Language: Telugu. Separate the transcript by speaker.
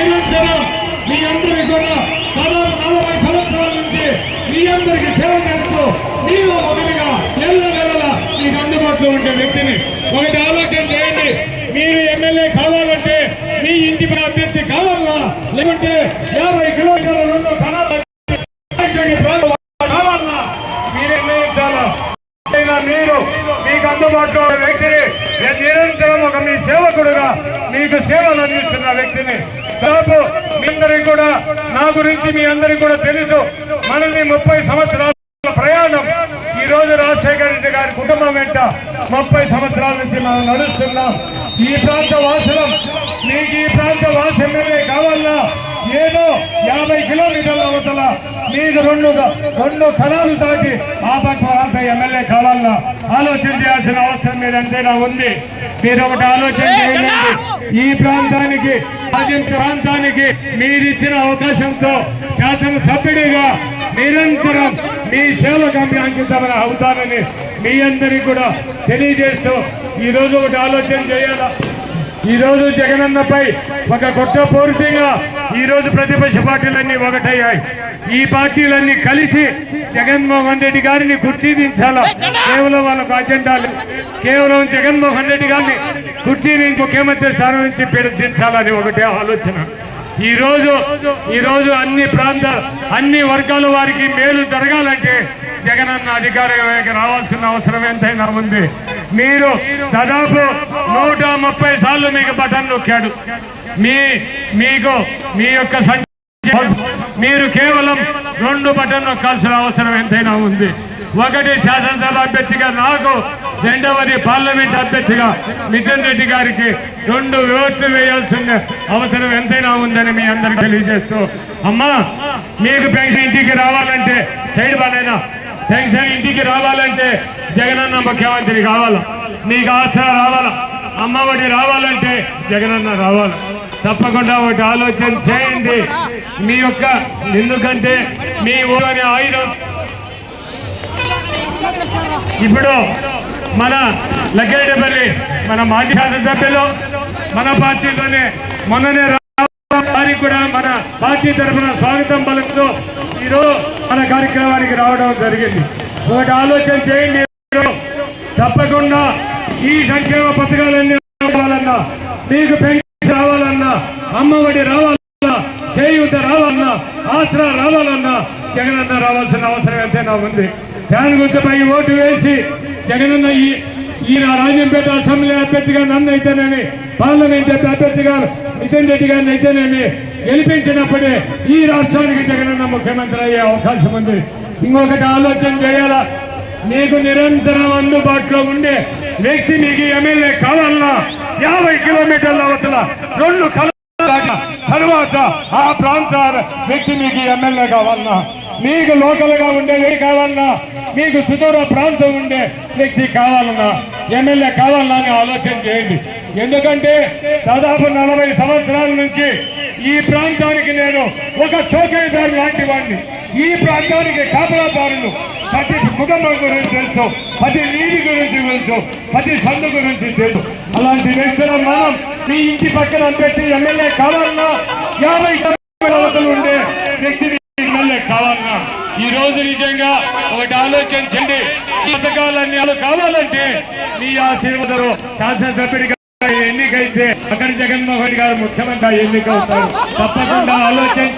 Speaker 1: నిరంతరం మీ అందరికీ కూడా దాదాపు 40 సంవత్సరాల నుంచి మీ అందరికీ సేవ చేస్తూ మీరు ఒకటిగా ఎల్లవెల్లలా మీకు అందుబాటులో ఉండే వ్యక్తిని. ఒకటి ఆలోచన చేయండి, మీరు ఎమ్మెల్యే కావాలంటే మీ ఇంటి అభ్యర్థి కావాలా, లేకుంటే 50 కిలోమీటర్ల రెండు కణాలు కావాలా, మీరు నిర్ణయించాలా. మీరు మీకు అందుబాటులో ఉన్న వ్యక్తిని, నిరంతరం ఒక మీ సేవకుడుగా మీకు సేవలు అందిస్తున్న వ్యక్తిని. దాదాపు మీ అందరికీ కూడా నా గురించి మీ అందరికీ కూడా తెలుసు. మనల్ని 30 సంవత్సరాల ప్రయాణం ఈ రోజు రాజశేఖర రెడ్డి గారి కుటుంబం వెంట 30 సంవత్సరాల నుంచి మనం నడుస్తున్నాం. ఈ ప్రాంత వాసులం, మీకు ఈ ప్రాంత వాసు ఎమ్మెల్యే కావాలా, ఏదో 50 కిలోమీటర్ల అవతల మీకు రెండు కణాలు దాటి ఆ ప్రాంత ఎమ్మెల్యే కావాలా ఆలోచన చేయాల్సిన అవసరం మీద ఎంతైనా ఉంది. మీరు ఒకటి ఆలోచన చేయండి, ఈ ప్రాంతానికి ప్రాంతానికి మీరిచ్చిన అవకాశంతో శాసనసభ్యుడిగా నిరంతరం మీ సేవకు అంకితమైన అవుతానని మీ అందరికీ కూడా తెలియజేస్తూ ఈరోజు ఒకటి ఆలోచన చేయాలా. ఈరోజు జగనన్నపై ఒక కుట్రపూరితంగా ఈరోజు ప్రతిపక్ష పార్టీలన్నీ ఒకటయ్యాయి. ఈ పార్టీలన్నీ కలిసి జగన్మోహన్ రెడ్డి గారిని కుర్చీ దించాలా. కేవలం వాళ్ళకు అజెండాలు, కేవలం జగన్మోహన్ రెడ్డి గారిని కుర్చీ నుంచి ముఖ్యమంత్రి స్థానం నుంచి దించాలని ఒకటే ఆలోచన. ఈరోజు అన్ని వర్గాల వారికి మేలు జరగాలంటే జగనన్న అధికారంలోకి రావాల్సిన అవసరం ఎంతైనా ఉంది. మీరు దాదాపు 130 సార్లు మీకు బటన్ నొక్కాడు. మీ యొక్క మీరు కేవలం 2 బటన్ నొక్కాల్సిన అవసరం ఎంతైనా ఉంది. ఒకటి శాసనసభ అభ్యర్థిగా నాకు, రెండవది పార్లమెంట్ అభ్యర్థిగా మిథున్ రెడ్డి గారికి 2 ఓట్లు వేయాల్సిన అవసరం ఎంతైనా ఉందని మీ అందరికి తెలియజేస్తూ, అమ్మా మీకు పెన్షన్ ఇంటికి రావాలంటే సైడ్ బాలైనా పెన్షన్ ఇంటికి రావాలంటే జగనన్న ముఖ్యమంత్రి కావాలా, మీకు ఆసరా రావాలా, అమ్మఒడి రావాలంటే జగనన్న రావాలా. తప్పకుండా ఒకటి ఆలోచన చేయండి. మీ యొక్క ఎందుకంటే మీ ఊరని ఆయుధం ఇప్పుడు మన లక్కిరెడ్డిపల్లి మన మాజీ శాసనసభ్యులు మన పార్టీలోనే మొన్ననే వారికి కూడా మన పార్టీ తరఫున స్వాగతం పలుకుతూ ఈరోజు మన కార్యక్రమానికి రావడం జరిగింది. ఒకటి ఆలోచన చేయండి, తప్పకుండా ఈ సంక్షేమ పథకాలన్నీ రావాలన్నా, మీకు పెన్షన్ రావాలన్నా, అమ్మఒడి రావాలన్నా, చేయూత రావాలన్నా, ఆసరా రావాలన్నా జగనన్న రావాల్సిన అవసరం ఎంతైనా ఉంది. ఫ్యాన్ గుర్తుపై ఓటు వేసి జగనన్న ఈ రాజంపేట అసెంబ్లీ అభ్యర్థిగా నన్ను అయితేనేమి, పార్లమెంట్ అభ్యర్థిగా మిథున్ రెడ్డి గారిని అయితేనేమి గెలిపించినప్పుడే ఈ రాష్ట్రానికి జగనన్న ముఖ్యమంత్రి అయ్యే అవకాశం ఉంది. ఇంకొకటి ఆలోచన చేయాలా, మీకు నిరంతరం అందుబాటులో ఉండే వ్యక్తి మీకు ఎమ్మెల్యే కావాలన్నా 50 కిలోమీటర్ల అవతల 2 తర్వాత ఆ ప్రాంత వ్యక్తి మీకు ఎమ్మెల్యే కావాలన్నా, మీకు లోకల్ గా ఉండే వ్యక్తి కావాలన్నా, మీకు సుదూర ప్రాంతం ఉండే వ్యక్తి కావాలన్నా ఎమ్మెల్యే కావాలన్నా అని ఆలోచన చేయండి. ఎందుకంటే దాదాపు 40 సంవత్సరాల నుంచి ఈ ప్రాంతానికి నేను ఒక చౌకీదారు లాంటి వాడిని. ఈ ప్రాంతానికి కాపలాదారులు ప్రతి కుటుంబం గురించి తెలుసు, ప్రతి నీటి గురించి తెలుసు, ప్రతి సందు గురించి తెలుసు. అలాంటి వ్యక్తులను మనం మీ ఇంటి పక్కన పెట్టి ఎమ్మెల్యే కావాలన్నా 50 కిలోమీటర్ల ఉండే వ్యక్తిని ఎమ్మెల్యే కావాలన్నా ఈ రోజు నిజంగా ఒకటి ఆలోచన చేయండి. పథకాలన్నీ కావాలంటే మీ ఆశీర్వాదం శాసనసభ్యుడిగా ఎన్నికైతే అక్కడ జగన్మోహన్ గారు ముఖ్యమంత్రి ఎన్నికవుతారు. తప్పకుండా ఆలోచన